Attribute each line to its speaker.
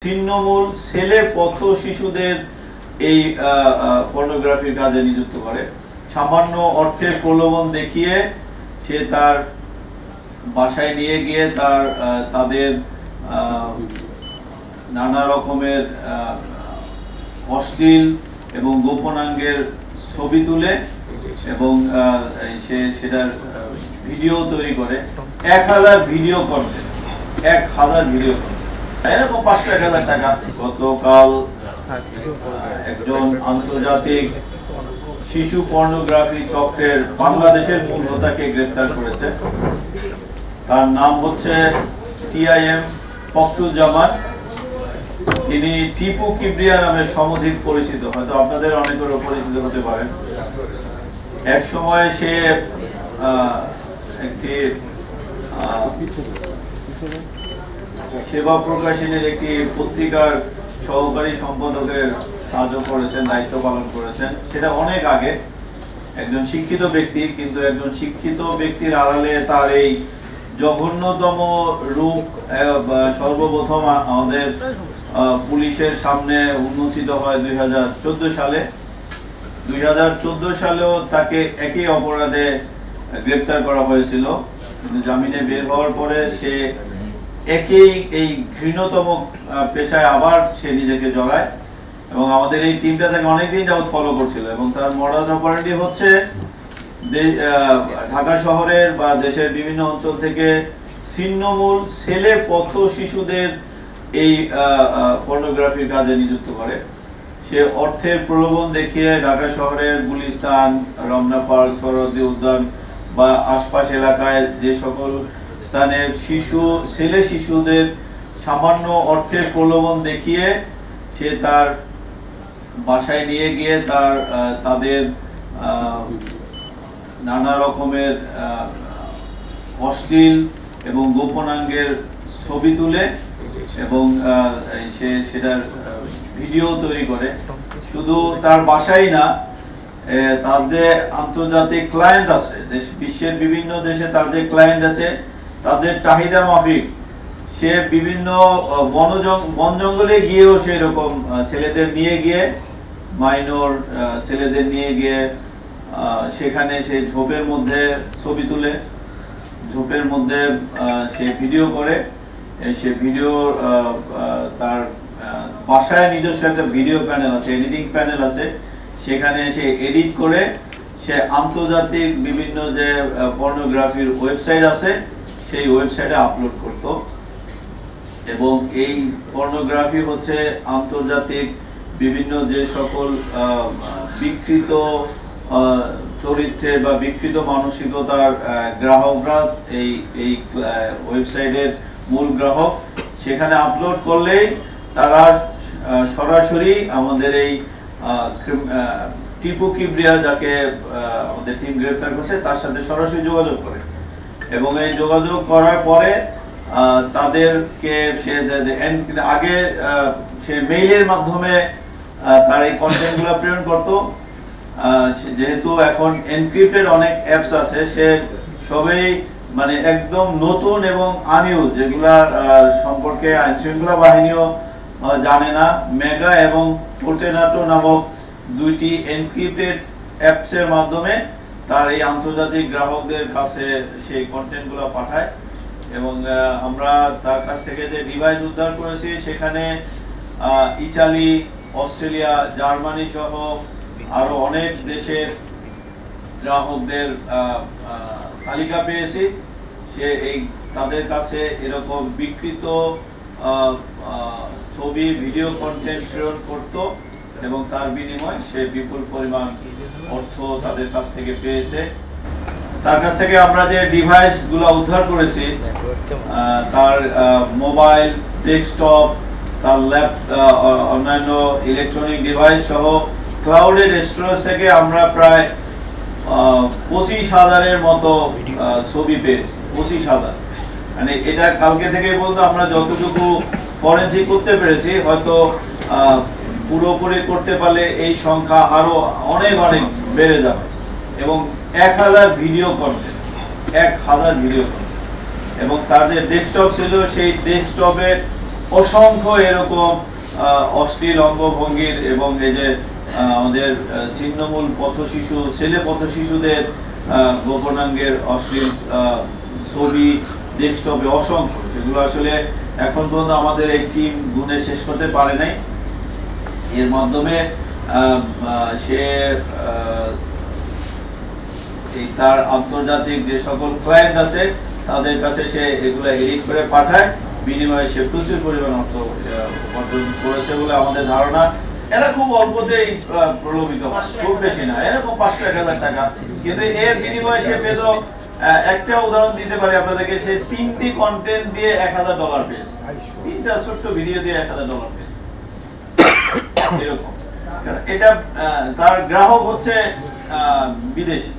Speaker 1: ছিন্নমূল ছেলে পথ শিশুদের এই পর্নোগ্রাফির কাজে নিযুক্ত করে। সামান্য অর্থের প্রলোভন দেখিয়ে সে তার বাসায় নিয়ে গিয়ে তাদের নানা রকমের অশ্লীল এবং গোপনাঙ্গের ছবি তুলে এবং সেটার ভিডিও তৈরি করে। 1000 ভিডিও করবে, 1000 ভিডিও এরকম 500-1000 টাকা। গতকাল একজন আন্তর্জাতিক শিশু পর্নোগ্রাফি চক্রের বাংলাদেশের মূল হোতাকে গ্রেফতার করেছে। তার নাম হচ্ছে TIM ফখরুজ্জামান। তিনি টিপু কিবরিয়া নামে সমধিক পরিচিত, হয়তো আপনাদের অনেকেরও পরিচিত হতে পারেন। এক সময় সে একটি সেবা প্রকাশনের একটি পত্রিকার সহকারী সম্পাদকের কাজও করেছেন, দায়িত্ব পালন করেছেন। সেটা অনেক আগে। একজন শিক্ষিত ব্যক্তি, কিন্তু একজন শিক্ষিত ব্যক্তির আড়ালে তার এই জঘন্যতম রূপ সর্বপ্রথম আমাদের পুলিশের সামনে উন্মোচিত হয় 2014 সালে। 2014 সালেও তাকে একই অপরাধে গ্রেফতার করা হয়েছিল, কিন্তু জামিনে বের হওয়ার পরে সে এই ঘৃণ্যতম পেশায় আবার সে নিজেকে জড়ায়। এবং আমাদের এই টিমটা তাকে অনেকদিন যাবত ফলো করছিল। এবং তার মডাস অপারেন্ডি হচ্ছে ঢাকা শহরের বা দেশের বিভিন্ন অঞ্চল থেকে ছিন্নমূল ছেলে পথ শিশুদের এই পর্নোগ্রাফির কাজে নিযুক্ত করে। সে অর্থের প্রলোভন দেখিয়ে ঢাকা শহরের গুলিস্তান, রমনা পার্ক, সরোয়ার্দী উদ্যান বা আশপাশ এলাকায় যে সকল স্থানে ছেলে শিশুদের সামান্য অর্থের প্রলোভন দেখিয়ে সে তার বাসায় নিয়ে গিয়ে তাদের নানা রকমের অশ্লীল এবং গোপনাঙ্গের ছবি তুলে এবং সেটার ভিডিও তৈরি করে। শুধু তার বাসায় না, তার যে আন্তর্জাতিক ক্লায়েন্ট আছে, বিশ্বের বিভিন্ন দেশে তার যে ক্লায়েন্ট আছে, তাদের চাহিদা মাফিক সে বিভিন্ন বন জঙ্গলে গিয়েও সেরকম ছেলেদের নিয়ে গিয়ে, মাইনর ছেলেদের নিয়ে গিয়ে সেখানে সে ঝোপের মধ্যে ছবি তুলে, ঝোপের মধ্যে সে ভিডিও করে। সে ভিডিও তার বাসায় নিজস্ব একটা ভিডিও প্যানেল আছে, এডিটিং প্যানেল আছে, সেখানে সে এডিট করে সে আন্তর্জাতিক বিভিন্ন যে পর্নোগ্রাফির ওয়েবসাইট আছে সেই ওয়েবসাইটে আপলোড করত। এবং এই পর্নোগ্রাফি হচ্ছে আন্তর্জাতিক বিভিন্ন যে সকল বিকৃত চরিত্রের বা বিকৃত মানসিকতার গ্রাহকরা এই ওয়েবসাইটের মূল গ্রাহক, সেখানে আপলোড করলেই তারা সরাসরি আমাদের এই টিপু কিবরিয়া, যাকে আমাদের টিম গ্রেফতার করছে, তার সাথে সরাসরি যোগাযোগ করে। এবং এই যোগাযোগ করার পরে তাদেরকে আগে সে মেইলের মাধ্যমে তার এই কন্টেন্টগুলো প্রেরণ করত। যেহেতু এখন এনক্রিপ্টেড অনেক অ্যাপস আছে, সে সবই মানে একদম নতুন এবং আনইউজ, যেগুলা সম্পর্কে আইনশৃঙ্খলা বাহিনীও জানে না। মেগা এবং ফোর্টেনাটো নামক দুইটি এনক্রিপ্টেড অ্যাপসের মাধ্যমে তার এই আন্তর্জাতিক গ্রাহকদের কাছে সেই কন্টেন্টগুলো পাঠায়। এবং আমরা তার কাছ থেকে যে ডিভাইস উদ্ধার করেছি, সেখানে ইতালি, অস্ট্রেলিয়া, জার্মানি সহ আরো অনেক দেশের গ্রাহকদের তালিকা পেয়েছি। সে তাদের কাছে এরকম বিকৃত ছবি, ভিডিও কন্টেন্ট প্রেরণ করত এবং তার বিনিময়ে সে বিপুল পরিমাণ অর্থ তাদের কাছ থেকে পেয়েছে। তার কাছ থেকে আমরা যে ডিভাইস গুলো উদ্ধার করেছি, তার মোবাইল, ডেস্কটপ, তার অন্যান্য ইলেকট্রনিক ডিভাইস সহ ক্লাউডের স্টোরেজ থেকে আমরা প্রায় 25,000-এর মতো ছবি পেয়েছি। 25,000, মানে এটা কালকে থেকে বলতে আমরা যতটুকু ফরেনসিক করতে পেরেছি, হয়তো পুরোপুরি করতে পারলে এই সংখ্যা আরো অনেক অনেক বেড়ে যাবে। এবং 1000 ভিডিও কন্টেন্ট, 1000 ভিডিও কন্টেন্ট। এবং তার যে ডেস্কটপ ছিল, সেই ডেস্কটপে অসংখ্য এরকম অশ্লীল অঙ্গভঙ্গির এবং এই যে আমাদের ছিন্নমূল পথশিশু ছেলে পথশিশুদের গোপনাঙ্গের অশ্লীল ছবি ডেস্কটপে অসংখ্য, সেগুলো আসলে এখন পর্যন্ত আমাদের এই টিম গুনে শেষ করতে পারে নাই। এর মাধ্যমে সে তার আন্তর্জাতিক যে সকল ক্লায়েন্ট আছে তাদের কাছে সে এগুলো এডিট করে পাঠায়, বিনিময়ে সে প্রচুর পরিমাণ অর্থ অর্জন করেছে বলে আমাদের ধারণা। এরা খুব অল্পতেই প্রলোভিত, খুব বেশি না, এরকম 500-1000 টাকা, কিন্তু এর বিনিময়ে সে পেত, একটা উদাহরণ দিতে পারি আপনাদেরকে, সে 3টি কন্টেন্ট দিয়ে $1000 পেয়েছে, 3টা ছোট্ট ভিডিও দিয়ে $1000 পেয়েছে এরকম। এটা তার গ্রাহক হচ্ছে বিদেশি।